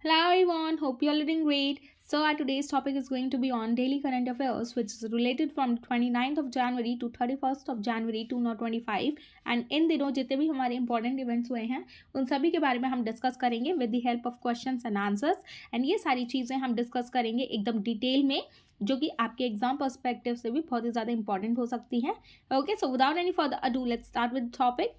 Hello everyone, hope you all are doing great. So our today's topic is going to be on daily current affairs, which is related from 29th of January to 31st of January 2025. And in दिनों जितने भी हमारे important events हुए हैं उन सभी के बारे में हम डिस्कस करेंगे with the help of questions and answers. And ये सारी चीज़ें हम डिस्कस करेंगे एकदम डिटेल में, जो कि आपके एग्जाम पर्सपेक्टिव से भी बहुत ही ज़्यादा इंपॉर्टेंट हो सकती हैं. Okay, so without any further ado let's start with topic.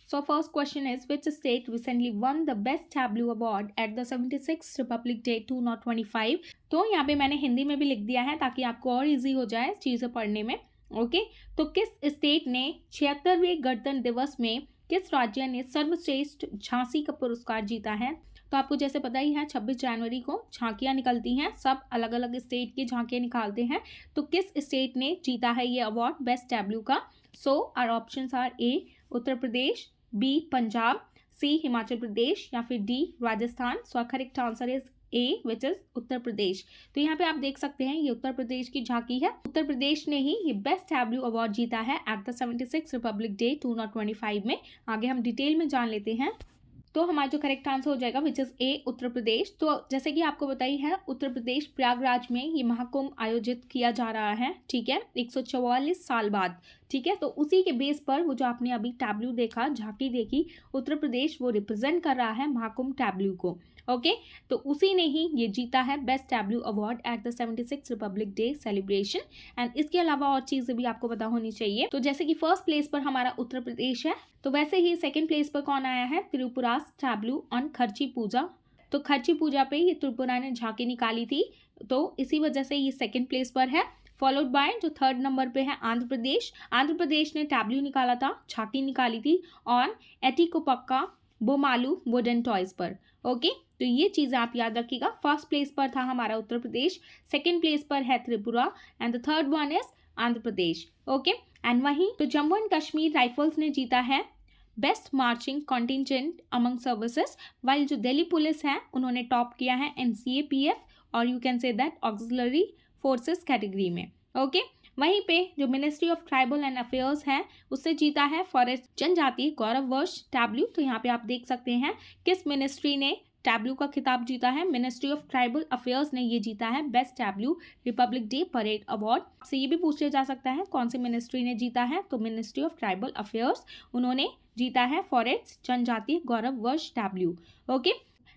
So first question is, which state recently won the Best Tableau Award at the 76th Republic Day 2025? तो यहाँ पे मैंने हिंदी में भी लिख दिया है ताकि आपको और इजी हो जाए चीज़ें पढ़ने में. ओके, तो किस स्टेट ने 76वें गणतंत्र दिवस में किस राज्य ने सर्वश्रेष्ठ झांसी का पुरस्कार जीता है? तो आपको जैसे पता ही है 26 जनवरी को झांकियाँ निकलती हैं, सब अलग अलग स्टेट की झांकियाँ निकालते हैं. तो किस स्टेट ने जीता है ये अवार्ड बेस्ट टैब्लू का? So our options are A Uttar Pradesh, B Punjab, C Himachal Pradesh या फिर D Rajasthan. So correct answer is A which is Uttar Pradesh. तो यहाँ पे आप देख सकते हैं ये उत्तर प्रदेश की झांकी है. उत्तर प्रदेश ने ही ये बेस्ट टैब्लू अवार्ड जीता है एट द 76 रिपब्लिक डे 2025 में. आगे हम डिटेल में जान लेते हैं. तो हमारा जो करेक्ट आंसर हो जाएगा which is a Uttar Pradesh. तो जैसे कि आपको बताई है उत्तर प्रदेश प्रयागराज में ये महाकुंभ आयोजित किया जा रहा है, ठीक है, 144 साल बाद. ठीक है, तो उसी के बेस पर वो जो आपने अभी टैब्लू देखा, झांकी देखी, उत्तर प्रदेश वो रिप्रेजेंट कर रहा है महाकुंभ टैब्लू को. ओके, तो उसी ने ही ये जीता है best tableau award at the 76 Republic day celebration. And इसके अलावा और चीज़ें भी आपको पता होनी चाहिए. तो जैसे कि फर्स्ट प्लेस पर हमारा उत्तर प्रदेश है, तो वैसे ही सेकंड प्लेस पर कौन आया है? त्रिपुरा टैब्लू ऑन खर्ची पूजा. तो खर्ची पूजा पे ये त्रिपुरा ने झांकी निकाली थी, तो इसी वजह से ये सेकंड प्लेस पर है. फॉलोड बाय जो थर्ड नंबर पे है आंध्र प्रदेश. आंध्र प्रदेश ने टैब्लू निकाला था, झांकी निकाली थी ऑन एटिकोपक्का बोमालू वुडन टॉयज पर. ओके, तो ये चीज़ें आप याद रखिएगा. फर्स्ट प्लेस पर था हमारा उत्तर प्रदेश, सेकंड प्लेस पर है Tripura and the third one is Andhra Pradesh. Okay, and वहीं तो जम्मू एंड कश्मीर राइफल्स ने जीता है best marching contingent among services, while जो दिल्ली पुलिस है उन्होंने टॉप किया है NCAPF और you can say that auxiliary forces category में. ओके, वहीं पे जो ministry of tribal and affairs है उससे जीता है फॉरेस्ट जनजातीय गौरव वर्ष टैब्लू. तो यहाँ पे आप देख सकते हैं किस मिनिस्ट्री ने टैब्लू का खिताब जीता है. मिनिस्ट्री ऑफ ट्राइबल अफेयर्स ने ये जीता है best tableau Republic day parade award. से ये भी पूछा जा सकता है कौन सी मिनिस्ट्री ने जीता है, तो मिनिस्ट्री ऑफ ट्राइबल अफेयर्स उन्होंने जीता है फॉरेस्ट जनजातीय गौरव वर्ष टैब्लू. ओके,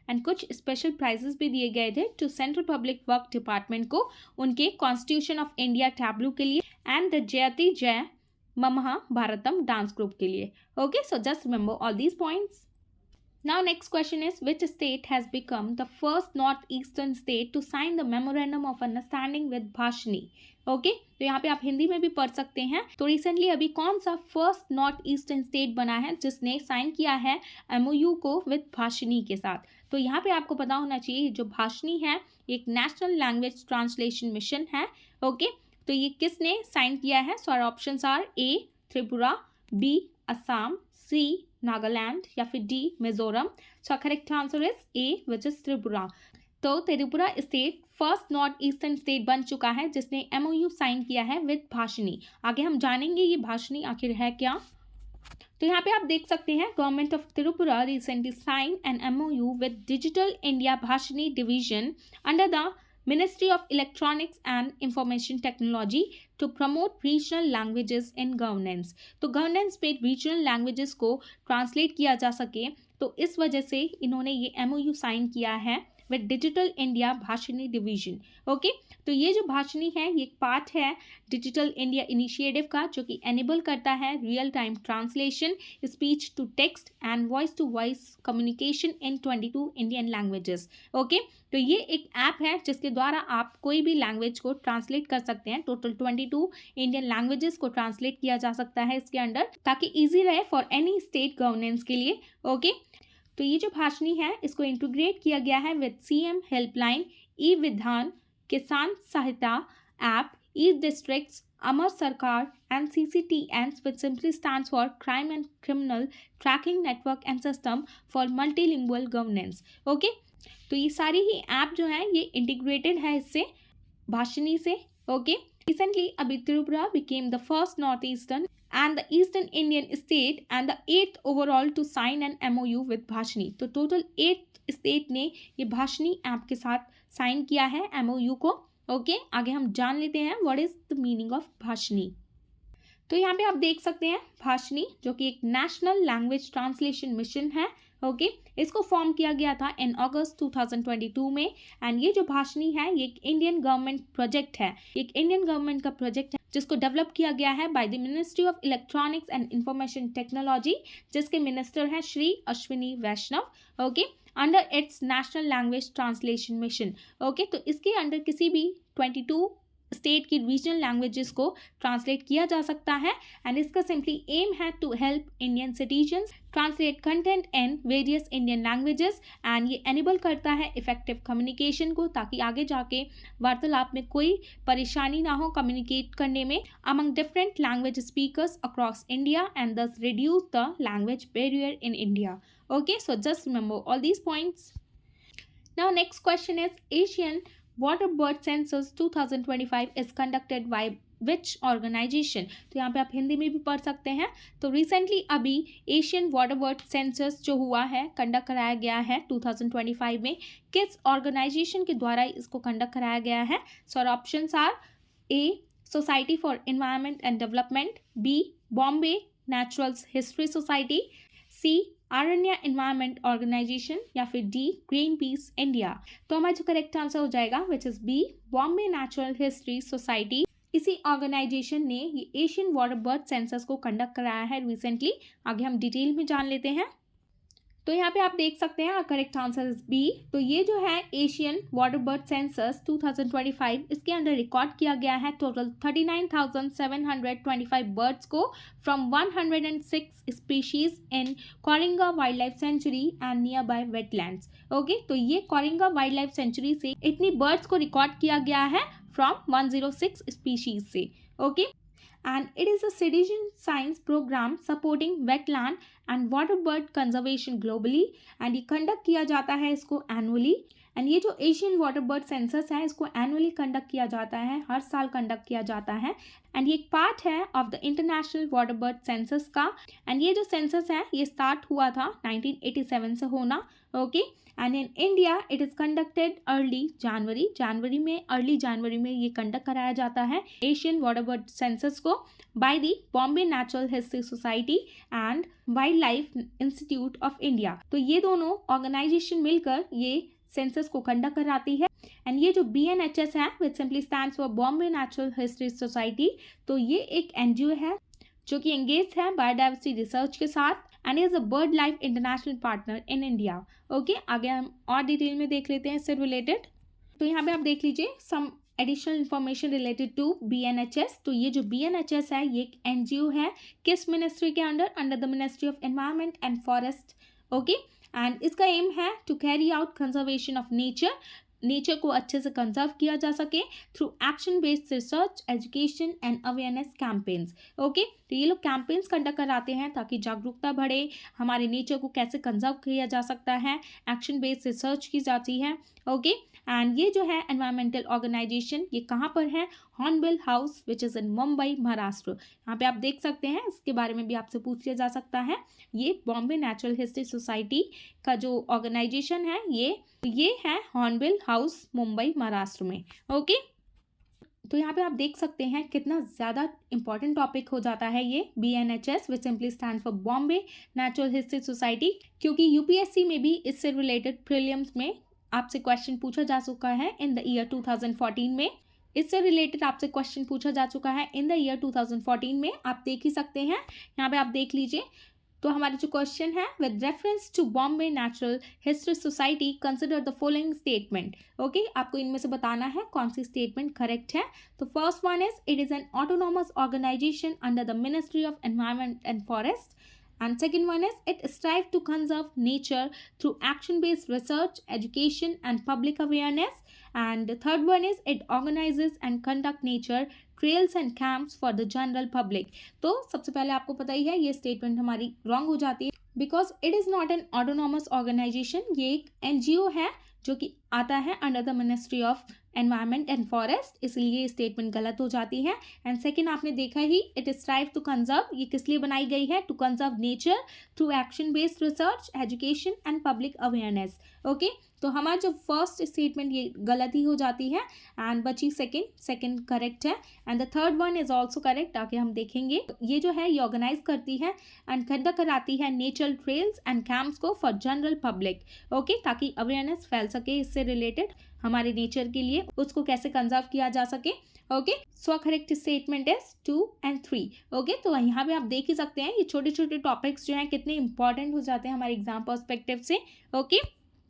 एंड कुछ स्पेशल प्राइजेस भी दिए गए थे to central public work department को उनके कॉन्स्टिट्यूशन ऑफ इंडिया टैब्लू के लिए एंड द जयति जय ममहा भारतम डांस ग्रुप के लिए. Okay, so just remember all these points. Now next question is, which state has become the first northeastern state to sign the memorandum of understanding with Bhashini? Okay, तो यहाँ पे आप हिंदी में भी पढ़ सकते हैं. तो रिसेंटली अभी कौन सा फर्स्ट नॉर्थ ईस्टर्न स्टेट बना है जिसने साइन किया है MOU को विद भाषणी के साथ? तो यहाँ पे आपको पता होना चाहिए जो भाषणी है एक नेशनल लैंग्वेज ट्रांसलेशन मिशन है. ओके, तो ये किसने साइन किया है? So our options are A Tripura, B Assam, C Nagaland या फिर D Mizoram. So correct answer is A which is Tripura. तो Tripura state first north eastern state बन चुका है जिसने MOU साइन किया है विद भाषणी. आगे हम जानेंगे ये भाषणी आखिर है क्या. तो यहाँ पे आप देख सकते हैं government of Tripura recently sign an MOU with digital India Bhashini division under the Ministry of Electronics and Information Technology to promote regional languages in governance. तो गवर्नेंस पे रीजनल लैंग्वेजेस को ट्रांसलेट किया जा सके, तो इस वजह से इन्होंने ये MOU साइन किया है with digital India Bhashini division. Okay, तो ये जो भाषणी है ये एक पार्ट है डिजिटल इंडिया इनिशिएटिव का, जो कि एनेबल करता है real time translation, speech to text and voice to voice communication in 22 Indian languages. Okay, तो ये एक ऐप है जिसके द्वारा आप कोई भी लैंग्वेज को ट्रांसलेट कर सकते हैं. टोटल 22 इंडियन लैंग्वेजेस को ट्रांसलेट किया जा सकता है इसके अंडर, ताकि ईजी रहे फॉर एनी स्टेट गवर्नेंस के लिए. ओके, तो ये जो भाषणी है इसको इंटीग्रेट किया गया है विद CM हेल्पलाइन, ई विधान, किसान सहायता ऐप, ई डिस्ट्रिक्ट्स, अमर सरकार and CCTN which simply stands for Crime and Criminal Tracking Network and System for Multilingual Governance. Okay, तो ये सारी ही ऐप जो है ये इंटीग्रेटेड है इससे भाषणी से. ओके, रिसेंटली अभी Tripura became the first north eastern and the Eastern Indian state and the 8th overall to sign an MOU with Bhashini. तो टोटल 8 स्टेट ने ये भाषणी ऐप के साथ साइन किया है MOU को। ओके, आगे हम जान लेते हैं what is the meaning of Bhashini. तो यहाँ पे आप देख सकते हैं भाषणी जो कि एक नेशनल लैंग्वेज ट्रांसलेशन मिशन है। ओके, इसको फॉर्म किया गया था इन अगस्त 2022 में। एंड ये जो भाषणी है ये एक इंडियन गवर्नमेंट प्रोजेक्ट है, एक इंडियन गवर्नमेंट का प्रोजेक्ट है जिसको डेवलप किया गया है by the ministry of electronics and information technology, जिसके मिनिस्टर हैं Shri Ashwini Vaishnaw. Okay, under its national language translation mission. Okay, तो इसके अंडर किसी भी 22 स्टेट की रीजनल लैंग्वेजेस को ट्रांसलेट किया जा सकता है। एंड इसका सिंपली एम है to help Indian citizens translate content in various Indian languages. And ये एनेबल करता है इफेक्टिव कम्युनिकेशन को, ताकि आगे जाके वार्तालाप में कोई परेशानी ना हो कम्युनिकेट करने में among different language speakers across India and thus reduce the language barrier in India. Okay, so just remember all these points. Now next question is Asian Water Bird Census 2025 is conducted by which organization? तो यहाँ पे आप हिंदी में भी पढ़ सकते हैं। तो रिसेंटली अभी एशियन वाटर बर्ड सेंसस जो हुआ है कंडक्ट कराया गया है 2025 में, किस ऑर्गेनाइजेशन के द्वारा इसको कंडक्ट कराया गया है? So options are A society for environment and development, B Bombay natural history society, C Aaranya environment organisation, या फिर डी ग्रीन पीस इंडिया। तो हमारा जो करेक्ट आंसर हो जाएगा which is B Bombay natural history society. इसी ऑर्गेनाइजेशन ने ये एशियन वाटर बर्ड सेंसस को कंडक्ट कराया है रिसेंटली। आगे हम डिटेल में जान लेते हैं। तो यहाँ पे आप देख सकते हैं करेक्ट आंसर इज बी। तो ये जो है एशियन वाटर बर्ड सेंसस 2025, इसके अंडर रिकॉर्ड किया गया है टोटल 39,725 बर्ड्स को from 106 species in Coringa wild life sanctuary and near by wetlands. Okay, तो ये कोरिंगा वाइल्ड लाइफ सेंचुरी से इतनी बर्ड्स को रिकॉर्ड किया गया है फ्रॉम 106 स्पीशीज से। Okay, and it is a citizen science program supporting wetland and water bird conservation globally, and ये conduct किया जाता है इसको annually। एंड ये जो एशियन वाटर बर्ड सेंसस है इसको एनुअली कंडक्ट किया जाता है, हर साल कंडक्ट किया जाता है। एंड ये एक पार्ट है of the international water bird census का। एंड ये जो सेंसस है ये स्टार्ट हुआ था 1987 से होना। Okay, and in India it is conducted early January में ये कंडक्ट कराया जाता है एशियन वाटर बर्ड सेंसस को by the Bombay natural history society and wild life institute of India. तो ये दोनों ऑर्गेनाइजेशन मिलकर ये सेंसस को कंडक्ट कराती है। एंड ये जो BNHS है विच simply stands for Bombay natural history society, तो ये एक NGO है जो कि एंगेज है बायोडाइवर्सिटी रिसर्च के साथ and is a bird life international partner in India. Okay, आगे हम और डिटेल में देख लेते हैं इससे रिलेटेड। तो यहाँ पे आप देख लीजिए some additional information related to BNHS। तो ये जो BNHS है ये एक NGO है, किस मिनिस्ट्री के under the ministry of environment and forest. Okay, and इसका एम है to carry out conservation of nature को अच्छे से कंजर्व किया जा सके through action based research, education and awareness campaigns. Okay, तो ये लोग कैंपेन्स कंडक्ट कराते हैं ताकि जागरूकता बढ़े, हमारे नेचर को कैसे कंजर्व किया जा सकता है, एक्शन बेस्ड रिसर्च की जाती है। ओके, एंड ये जो है एनवायरमेंटल ऑर्गेनाइजेशन ये कहाँ पर है? Hornbill house which is in Mumbai Maharashtra. यहाँ पे आप देख सकते हैं, इसके बारे में भी आपसे पूछ लिया जा सकता है। ये बॉम्बे नेचुरल हिस्ट्री सोसाइटी का जो ऑर्गेनाइजेशन है ये है हॉर्नबिल हाउस मुंबई महाराष्ट्र में। ओके, तो यहाँ पे आप देख सकते हैं कितना ज़्यादा इंपॉर्टेंट टॉपिक हो जाता है ये BNHS which simply stand for Bombay natural history society, क्योंकि UPSC में भी इससे रिलेटेड प्रीलिम्स में आपसे क्वेश्चन पूछा जा चुका है इन द ईयर 2014 में। इससे रिलेटेड आपसे क्वेश्चन पूछा जा चुका है इन द ईयर 2014 में, आप देख ही सकते हैं। यहाँ पे आप देख लीजिए, तो हमारा जो क्वेश्चन है with reference to Bombay natural history society consider the following statement. Okay, आपको इनमें से बताना है कौन सी स्टेटमेंट करेक्ट है। तो first one is it is an autonomous organisation under the ministry of environment and forest. And second one is it strives to conserve nature through action-based research, education and public awareness. And the third one is it organizes and conduct nature trails and camps for the general public. तो सबसे पहले आपको पता ही है ये statement हमारी wrong हो जाती है because it is not an autonomous organisation. ये एक NGO है जो कि आता है under the ministry of environment and forest, इसलिए ये स्टेटमेंट गलत हो जाती है। एंड सेकेंड आपने देखा ही, इट स्ट्राइव टू कंजर्व, ये किस लिए बनाई गई है, to conserve nature through action based research, education and public awareness. Okay, तो हमारा जो फर्स्ट स्टेटमेंट ये गलत ही हो जाती है एंड बची सेकंड करेक्ट है and the third one is also correct. आगे हम देखेंगे, ये जो है ये ऑर्गेनाइज करती है एंड कंडक्ट कराती है नेचर ट्रेल्स एंड कैंप्स को फॉर जनरल पब्लिक। ओके, ताकि अवेयरनेस फैल सके इससे रिलेटेड, हमारे नेचर के लिए उसको कैसे कंजर्व किया जा सके। Okay, so correct statement is 2 and 3। Okay, तो यहाँ पे आप देख ही सकते हैं ये छोटे छोटे टॉपिक्स जो हैं कितने इंपॉर्टेंट हो जाते हैं हमारे एग्जाम पर्सपेक्टिव से। ओके,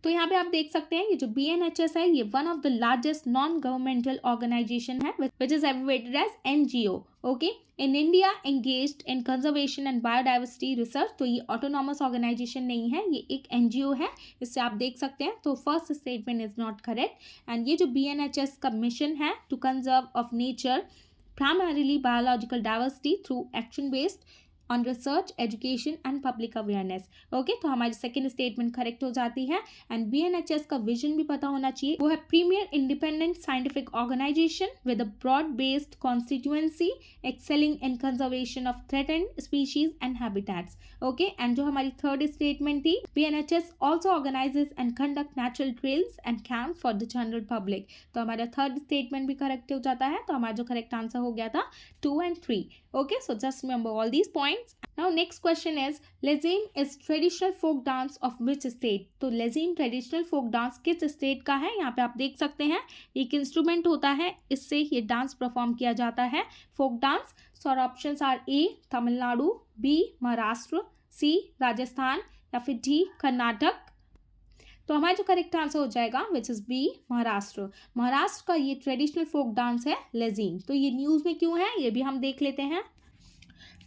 तो यहाँ पे आप देख सकते हैं ये जो BNHS है ये one of the largest non governmental organisation है which is abbreviated as NGO। Okay, in India engaged in conservation and biodiversity research. तो ये ऑटोनॉमस ऑर्गेनाइजेशन नहीं है, ये एक NGO है, इससे आप देख सकते हैं। तो first statement is not correct and ये जो BNHS का मिशन है to conserve of nature primarily biological diversity through action based on research, education and public awareness. Okay, तो हमारी सेकेंड स्टेटमेंट करेक्ट हो जाती है एंड BNHS का विजन भी पता होना चाहिए, वो है premier independent scientific organisation with a broad based constituency excelling in conservation of threatened species and habitats. Okay, and जो हमारी थर्ड स्टेटमेंट थी, BNHS also organises and conduct natural trails and camp for the general public. तो हमारा third statement भी correct हो जाता है, तो हमारा जो करेक्ट आंसर हो गया था 2 and 3। Okay, so just remember all these points. Now next question is, लेज़ीम is traditional folk dance of which state? तो लेज़ीम traditional folk dance किस स्टेट का है? यहाँ पे आप देख सकते हैं एक इंस्ट्रूमेंट होता है, इससे ये डांस परफॉर्म किया जाता है, folk dance. So options are A Tamil Nadu, B Maharashtra, C Rajasthan या फिर D कर्नाटक। तो हमारा जो करेक्ट आंसर हो जाएगा which is B Maharashtra. Maharashtra का ये ट्रेडिशनल फोक डांस है लेज़ीम। तो ये न्यूज़ में क्यों है ये भी हम देख लेते हैं।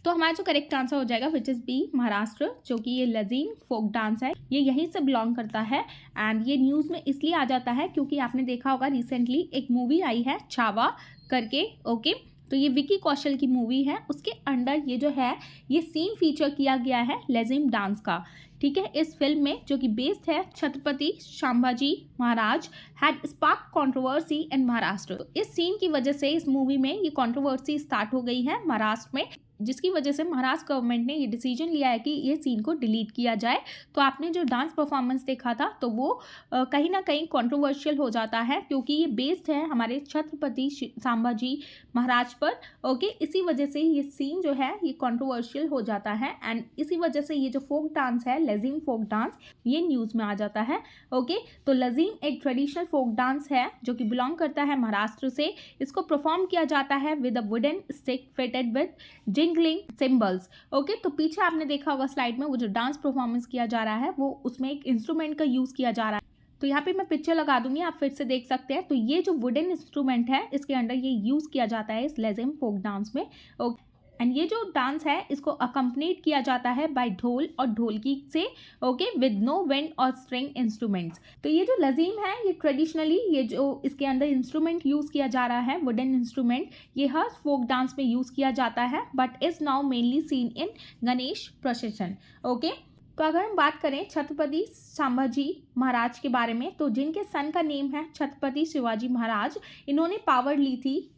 तो हमारा जो करेक्ट आंसर हो जाएगा विच इज़ B महाराष्ट्र, जो कि ये लेज़ीम फोक डांस है ये यहीं से बिलोंग करता है एंड ये न्यूज़ में इसलिए आ जाता है क्योंकि आपने देखा होगा रिसेंटली एक मूवी आई है छावा करके। ओके, तो ये विकी कौशल की मूवी है, उसके अंडर ये जो है ये सीन फीचर किया गया है लेज़ीम डांस का। ठीक है, इस फिल्म में जो कि बेस्ड है Chhatrapati Sambhaji Maharaj had spark controversy इन महाराष्ट्र। तो इस सीन की वजह से इस मूवी में ये कंट्रोवर्सी स्टार्ट हो गई है महाराष्ट्र में, जिसकी वजह से महाराष्ट्र गवर्नमेंट ने ये डिसीजन लिया है कि ये सीन को डिलीट किया जाए। तो आपने जो डांस परफॉर्मेंस देखा था तो वो कहीं ना कहीं कंट्रोवर्शियल हो जाता है क्योंकि ये बेस्ड है हमारे छत्रपति संभाजी महाराज पर। ओके, इसी वजह से ये सीन जो है ये कंट्रोवर्शियल हो जाता है एंड इसी वजह से ये जो फोक डांस है लेज़ीम फोक डांस ये न्यूज़ में आ जाता है। ओके, तो लेज़ीम एक ट्रेडिशनल फोक डांस है जो कि बिलोंग करता है महाराष्ट्र से। इसको परफॉर्म किया जाता है with a wooden stick fitted with jingling symbols. Okay, तो पीछे आपने देखा होगा स्लाइड में वो जो डांस परफॉर्मेंस किया जा रहा है वो उसमें एक इंस्ट्रूमेंट का यूज़ किया जा रहा है। तो यहाँ पे मैं पिक्चर लगा दूंगी, आप फिर से देख सकते हैं। तो ये जो वुडन इंस्ट्रूमेंट है इसके अंदर ये यूज़ किया जाता है इस लेज़ीम फोक डांस में। ओके, एंड ये जो डांस है इसको अकम्पनीड किया जाता है बाय ढोल और ढोलकी से। ओके, विद नो विंड और स्ट्रिंग इंस्ट्रूमेंट्स। तो ये जो लेज़ीम है ये ट्रेडिशनली ये जो इसके अंदर इंस्ट्रूमेंट यूज़ किया जा रहा है वुडन इंस्ट्रूमेंट, ये हर फोक डांस में यूज़ किया जाता है but is now mainly seen in Ganesh procession. Okay, तो अगर हम बात करें छत्रपति संभाजी महाराज के बारे में, तो जिनके सन का नेम है छत्रपति शिवाजी महाराज, इन्होंने पावर ली थी,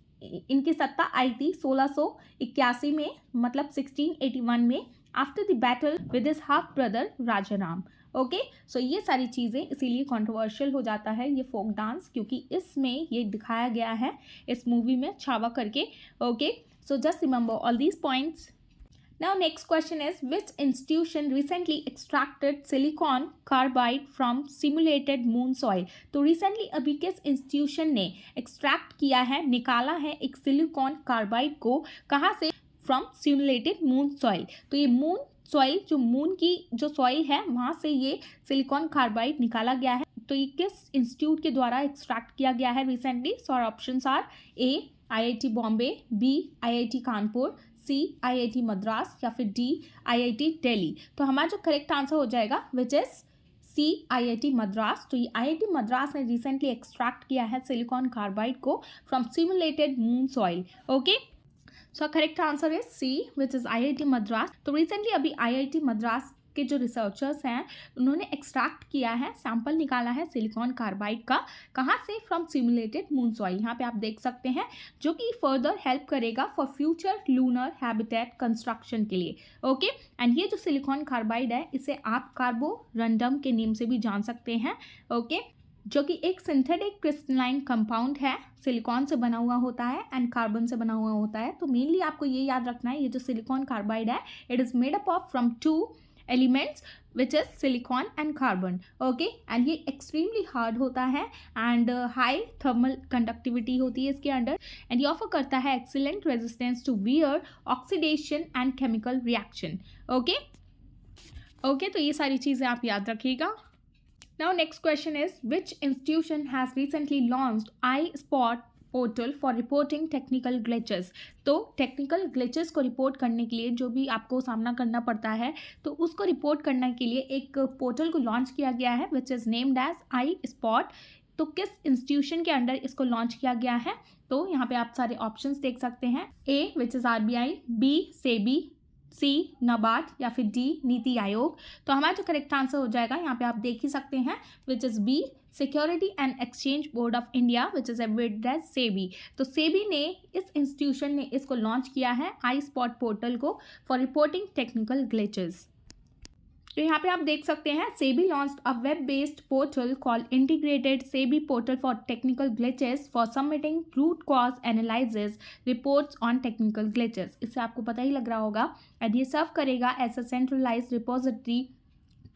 इनकी सत्ता आई थी 1681 में, मतलब 1681 में, after the battle with his half brother Rajaram. Okay, so ये सारी चीज़ें इसीलिए कंट्रोवर्शियल हो जाता है ये फोक डांस क्योंकि इसमें ये दिखाया गया है इस मूवी में छावा करके। Okay, so just remember all these points. Now next question is, which institution recently extracted silicon carbide from simulated moon soil? तो recently अभी किस इंस्टीट्यूशन ने एक्सट्रैक्ट किया है, निकाला है एक सिलिकॉन कार्बाइड को, कहाँ से? From simulated moon soil. तो ये मून सॉइल जो मून की जो सॉइल है वहाँ से ये सिलिकॉन कार्बाइड निकाला गया है। तो ये किस इंस्टीट्यूट के द्वारा एक्सट्रैक्ट किया गया है recently? So options are A IIT Bombay, B IIT Kanpur, C IIT Madras या फिर D IIT दिल्ली। तो हमारा जो करेक्ट आंसर हो जाएगा which is C IIT Madras. तो ये IIT मद्रास ने रिसेंटली एक्सट्रैक्ट किया है सिलिकॉन कार्बाइड को from simulated moon soil. Okay, so correct answer is C which is IIT Madras. तो रिसेंटली अभी IIT मद्रास के जो रिसर्चर्स हैं उन्होंने एक्सट्रैक्ट किया है, सैंपल निकाला है सिलिकॉन कार्बाइड का, कहाँ से, फ्रॉम सिमुलेटेड मून सॉइल, यहाँ पे आप देख सकते हैं, जो कि फर्दर हेल्प करेगा for future lunar habitat construction के लिए। ओके, एंड ये जो सिलिकॉन कार्बाइड है इसे आप कार्बोरंडम के नेम से भी जान सकते हैं। ओके, जो कि एक सिंथेटिक क्रिस्टलाइन कंपाउंड है, सिलिकॉन से बना हुआ होता है एंड कार्बन से बना हुआ होता है। तो मेनली आपको ये याद रखना है, ये जो सिलिकॉन कार्बाइड है it is made up of from 2 elements which is silicon and carbon. Okay, and ये एक्सट्रीमली हार्ड होता है एंड हाई थर्मल कंडक्टिविटी होती है इसके अंडर, एंड ये ऑफर करता है excellent resistance to wear, oxidation and chemical reaction. Okay, तो ये सारी चीज़ें आप याद रखिएगा। Now next question is, which institution has recently launched iSpot portal for reporting technical glitches? तो टेक्निकल ग्लिचेस को रिपोर्ट करने के लिए जो भी आपको सामना करना पड़ता है तो उसको रिपोर्ट करने के लिए एक पोर्टल को लॉन्च किया गया है which is named as iSpot। तो किस इंस्टीट्यूशन के अंडर इसको लॉन्च किया गया है? तो यहाँ पे आप सारे ऑप्शंस देख सकते हैं, A which is RBI, B SEBI, C NABARD या फिर डी नीति आयोग। तो हमारा जो करेक्ट आंसर हो जाएगा यहाँ पे आप देख ही सकते हैं which is B security and exchange board of India which is abbreviated as SEBI. तो सेबी ने, इस इंस्टीट्यूशन ने इसको लॉन्च किया है iSpot पोर्टल को फॉर रिपोर्टिंग टेक्निकल ग्लिचेस। तो यहाँ पे आप देख सकते हैं, SEBI launched a web based portal called integrated SEBI portal for technical glitches for submitting root cause analysis reports on technical glitches. इससे आपको पता ही लग रहा होगा, एंड ये सर्व करेगा as a centralised repository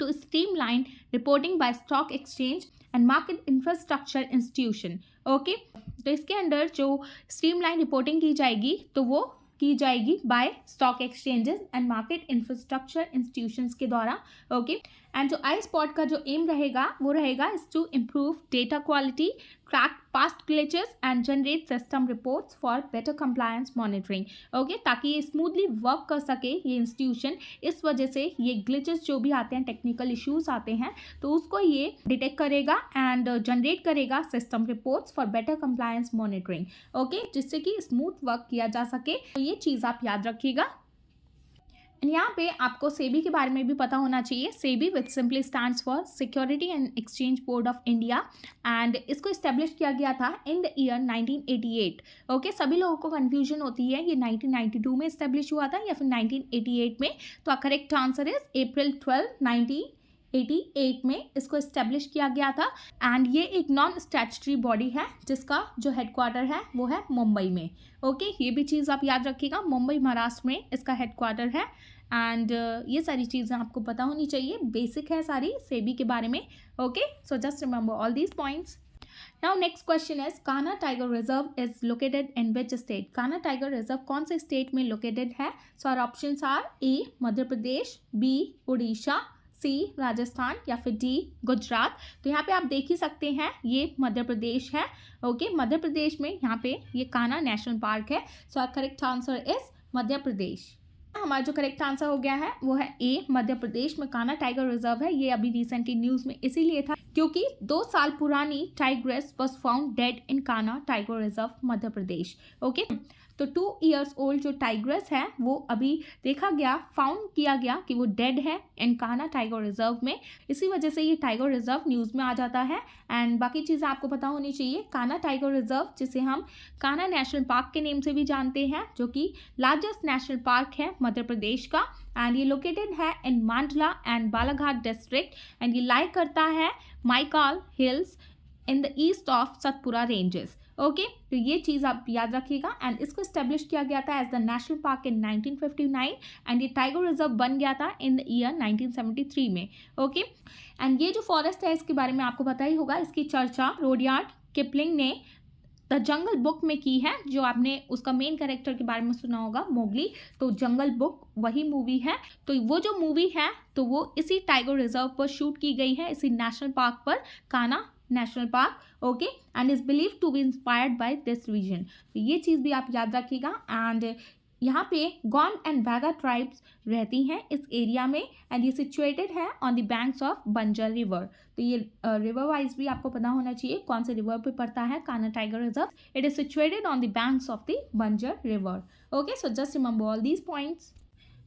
to streamline reporting by stock exchange and market infrastructure institution. Okay, तो इसके अंडर जो स्ट्रीमलाइन रिपोर्टिंग की जाएगी तो वो की जाएगी by stock exchanges and market infrastructure institutions के द्वारा। ओके, एंड जो iSpot का जो एम रहेगा वो रहेगा is to improve data quality, track past glitches and generate system reports for better compliance monitoring. Okay, ताकि ये स्मूथली वर्क कर सके ये इंस्टीट्यूशन। इस वजह से ये ग्लिचेस जो भी आते हैं, टेक्निकल इश्यूज आते हैं, तो उसको ये डिटेक्ट करेगा एंड जनरेट करेगा system reports for better compliance monitoring. Okay, जिससे कि स्मूथ वर्क किया जा सके। तो ये चीज़ आप याद रखिएगा। एंड यहाँ पे आपको सेबी के बारे में भी पता होना चाहिए। सेबी विच simply stands for security and exchange board of India, and इसको इस्टेब्लिश किया गया था इन द ईयर 1988। ओके, सभी लोगों को कन्फ्यूजन होती है ये 1992 में इस्टेब्लिश हुआ था या फिर 1988 में। तो करेक्ट आंसर इज April 12, 1988 में इसको इस्टेब्लिश किया गया था। एंड ये एक नॉन स्टैट्यूटरी बॉडी है जिसका जो हेडक्वार्टर है वो है मुंबई में। ओके, ये भी चीज़ आप याद रखिएगा, मुंबई महाराष्ट्र में इसका हेडक्वार्टर है। एंड ये सारी चीज़ें आपको पता होनी चाहिए, बेसिक है सारी सेबी के बारे में। Okay, so just remember all these points. Now next question is, Kanha tiger reserve is located in which state? Kanha tiger reserve कौन से स्टेट में लोकेटेड है? So our options are A Madhya Pradesh, B Orissa, C Rajasthan या फिर डी गुजरात। तो यहाँ पे आप देख ही सकते हैं ये मध्य प्रदेश है। ओके, मध्य प्रदेश में यहाँ पे ये कान्हा नेशनल पार्क है। So are correct answer is Madhya Pradesh. हमारा जो करेक्ट आंसर हो गया है वो है ए मध्य प्रदेश में कान्हा टाइगर रिजर्व है। ये अभी रिसेंटली न्यूज में इसीलिए था क्योंकि 2 साल पुरानी tigress was found dead in Kanha tiger reserve Madhya Pradesh. Okay, तो 2 years ओल्ड जो टाइग्रेस है वो अभी देखा गया, फाउंड किया गया कि वो डेड है इन कान्हा टाइगर रिजर्व में। इसी वजह से ये टाइगर रिजर्व न्यूज़ में आ जाता है। एंड बाकी चीज़ें आपको पता होनी चाहिए। कान्हा टाइगर रिजर्व जिसे हम कान्हा नेशनल पार्क के नेम से भी जानते हैं, जो कि लार्जेस्ट नेशनल पार्क है मध्य प्रदेश का, एंड ये लोकेटेड है इन मांडला एंड बालाघाट डिस्ट्रिक्ट, एंड ये लाई करता है Maikal hills in the east of Satpura ranges. Okay, तो ये चीज़ आप याद रखिएगा। एंड इसको इस्टेब्लिश किया गया था as the national park in 1959, and ये टाइगर रिजर्व बन गया था इन द ईयर 1973 में। ओके, एंड ये जो फॉरेस्ट है इसके बारे में आपको पता ही होगा, इसकी चर्चा रुडयार्ड किपलिंग ने द जंगल बुक में की है। जो आपने उसका मेन कैरेक्टर के बारे में सुना होगा, मोगली, तो जंगल बुक वही मूवी है। तो वो जो मूवी है तो वो इसी टाइगर रिजर्व पर शूट की गई है, इसी नेशनल पार्क पर, Kanha national park. Okay, and is believe to be inspired by this region. तो ये चीज़ भी आप याद रखिएगा। एंड यहाँ पे गॉन एंड बैगा ट्राइब्स रहती हैं इस एरिया में, एंड ये सिचुएटेड है ऑन द बैंक्स ऑफ बंजर रिवर। तो ये रिवर वाइज भी आपको पता होना चाहिए कौन से रिवर पे पड़ता है Kanha tiger reserve. It is situated on the banks of the Banjar river. Okay, so just remember all these points.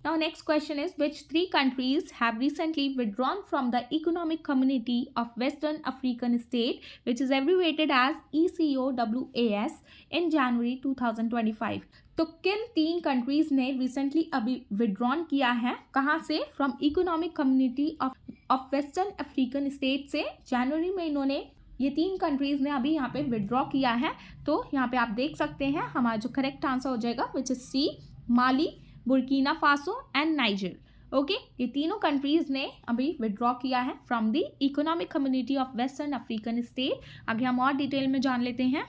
Now next question is, which three countries have recently withdrawn from the Economic Community of Western African State, which is abbreviated as ECOWAS, in January 2025? तो किन तीन countries ने recently अभी withdrawn किया है, कहाँ से? From economic community of western African state से जनवरी में इन्होंने ये तीन कंट्रीज ने अभी यहाँ पे विड्रॉ किया है। तो यहाँ पे आप देख सकते हैं हमारा जो करेक्ट आंसर हो जाएगा which is C, Mali, Burkina Faso and Niger. Okay, ये तीनों कंट्रीज ने अभी विड्रॉ किया है from the economic community of western African state. अभी हम और डिटेल में जान लेते हैं।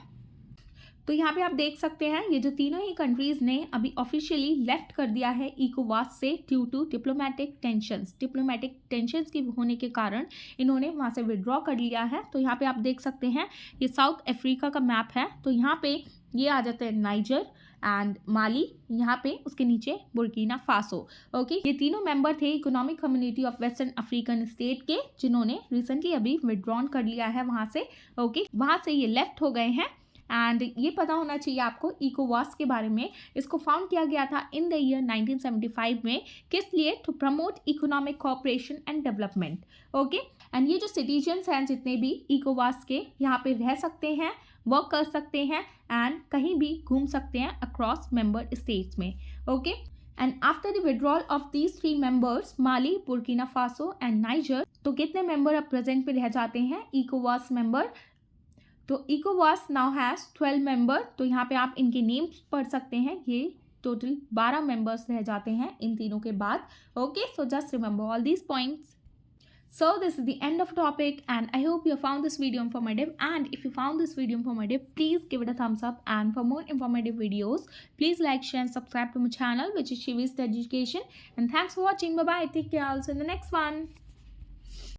तो यहाँ पे आप देख सकते हैं ये जो तीनों ही कंट्रीज ने अभी ऑफिशियली लेफ्ट कर दिया है इकोवास से ड्यू टू डिप्लोमेटिक टेंशंस की होने के कारण इन्होंने वहाँ से विड्रॉ कर लिया है। तो यहाँ पे आप देख सकते हैं ये साउथ अफ्रीका का मैप है। तो यहाँ पे ये आ जाता है नाइजर एंड माली, यहाँ पे उसके नीचे बुर्किना फासो। ओके, ये तीनों मेंबर थे economic community of western African state के, जिन्होंने रिसेंटली अभी विड्रॉन कर लिया है वहाँ से। ओके, वहाँ से ये लेफ्ट हो गए हैं। एंड ये पता होना चाहिए आपको इकोवास के बारे में, इसको फाउंड किया गया था इन द ईयर 1975 में। किस लिए? To promote economic cooperation and development. Okay, and ये जो सिटीजन्स हैं जितने भी इकोवास के, यहाँ पे रह सकते हैं, वर्क कर सकते हैं एंड कहीं भी घूम सकते हैं अक्रॉस मेंबर स्टेट्स में। Okay, and after the withdrawal of these three members, Mali, Burkina Faso and niger, तो कितने मेंबर अब प्रेजेंट पे रह जाते हैं इकोवास मेंबर? तो इकोवास नाउ हैज़ 12 मेंबर। तो यहाँ पे आप इनके नेम्स पढ़ सकते हैं। ये टोटल 12 मेंबर्स रह जाते हैं इन तीनों के बाद। Okay, so just remember all these points. So this is the end of topic and I hope you found this video informative, and if you found this video informative, please give it a thumbs up, and for more informative videos please like, share and subscribe to my channel which is Shivi's Education. And thanks for watching. Bye bye, take care. Also in the next one.